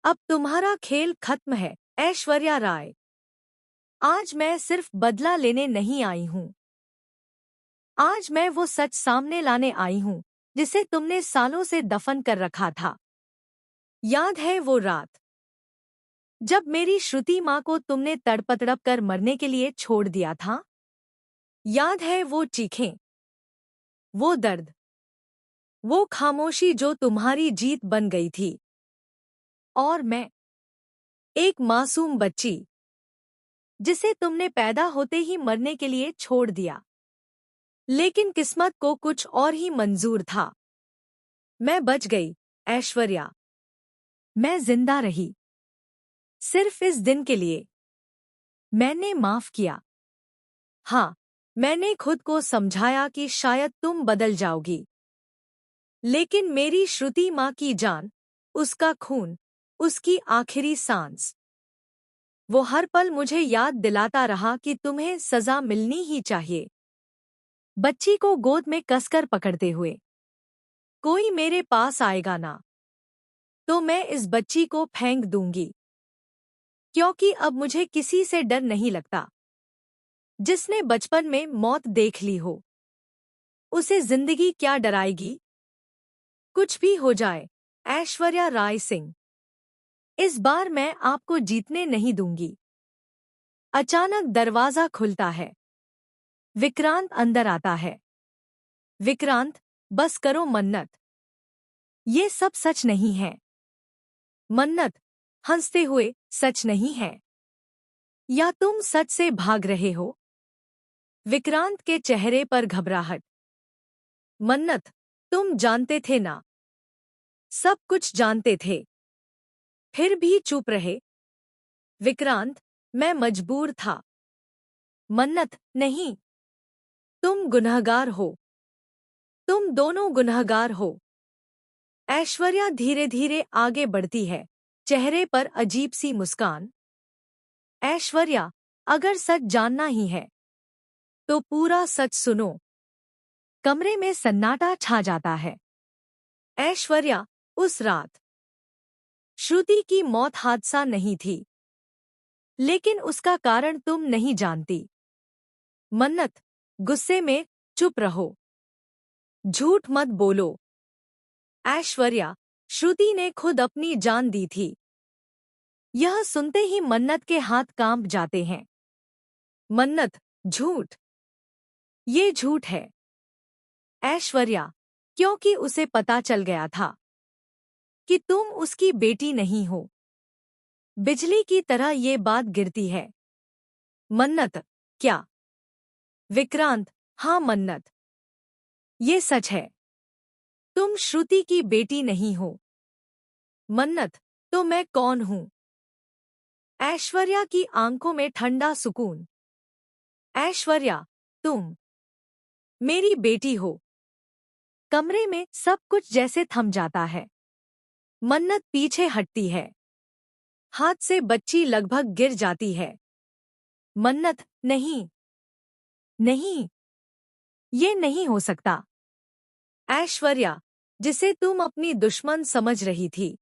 अब तुम्हारा खेल खत्म है, ऐश्वर्या राय। आज मैं सिर्फ बदला लेने नहीं आई हूँ। आज मैं वो सच सामने लाने आई हूँ जिसे तुमने सालों से दफन कर रखा था। याद है वो रात जब मेरी श्रुति माँ को तुमने तड़प कर मरने के लिए छोड़ दिया था? याद है वो चीखें, वो दर्द, वो खामोशी जो तुम्हारी जीत बन गई थी? और मैं, एक मासूम बच्ची जिसे तुमने पैदा होते ही मरने के लिए छोड़ दिया। लेकिन किस्मत को कुछ और ही मंजूर था। मैं बच गई, ऐश्वर्या। मैं जिंदा रही, सिर्फ इस दिन के लिए। मैंने माफ किया। हाँ, मैंने खुद को समझाया कि शायद तुम बदल जाओगी। लेकिन मेरी श्रुति माँ की जान, उसका खून, उसकी आखिरी सांस, वो हर पल मुझे याद दिलाता रहा कि तुम्हें सजा मिलनी ही चाहिए। बच्ची को गोद में कसकर पकड़ते हुए, कोई मेरे पास आएगा ना तो मैं इस बच्ची को फेंक दूंगी, क्योंकि अब मुझे किसी से डर नहीं लगता। जिसने बचपन में मौत देख ली हो, उसे जिंदगी क्या डराएगी? कुछ भी हो जाए, ऐश्वर्या राय सिंह, इस बार मैं आपको जीतने नहीं दूंगी। अचानक दरवाजा खुलता है। विक्रांत अंदर आता है। विक्रांत, बस करो मन्नत, ये सब सच नहीं है। मन्नत, हंसते हुए, सच नहीं है? या तुम सच से भाग रहे हो? विक्रांत के चेहरे पर घबराहट। मन्नत, तुम जानते थे ना? सब कुछ जानते थे, फिर भी चुप रहे। विक्रांत, मैं मजबूर था। मन्नत, नहीं, तुम गुनहगार हो। तुम दोनों गुनहगार हो। ऐश्वर्या धीरे धीरे आगे बढ़ती है, चेहरे पर अजीब सी मुस्कान। ऐश्वर्या, अगर सच जानना ही है तो पूरा सच सुनो। कमरे में सन्नाटा छा जाता है। ऐश्वर्या, उस रात श्रुति की मौत हादसा नहीं थी, लेकिन उसका कारण तुम नहीं जानती। मन्नत, गुस्से में चुप रहो, झूठ मत बोलो। ऐश्वर्या, श्रुति ने खुद अपनी जान दी थी। यह सुनते ही मन्नत के हाथ कांप जाते हैं। मन्नत, झूठ, ये झूठ है। ऐश्वर्या, क्योंकि उसे पता चल गया था कि तुम उसकी बेटी नहीं हो। बिजली की तरह ये बात गिरती है। मन्नत, क्या? विक्रांत, हाँ मन्नत, ये सच है। तुम श्रुति की बेटी नहीं हो। मन्नत, तो मैं कौन हूँ? ऐश्वर्या की आंखों में ठंडा सुकून। ऐश्वर्या, तुम मेरी बेटी हो। कमरे में सब कुछ जैसे थम जाता है। मन्नत पीछे हटती है। हाथ से बच्ची लगभग गिर जाती है। मन्नत, नहीं, नहीं, ये नहीं हो सकता। ऐश्वर्या, जिसे तुम अपनी दुश्मन समझ रही थी,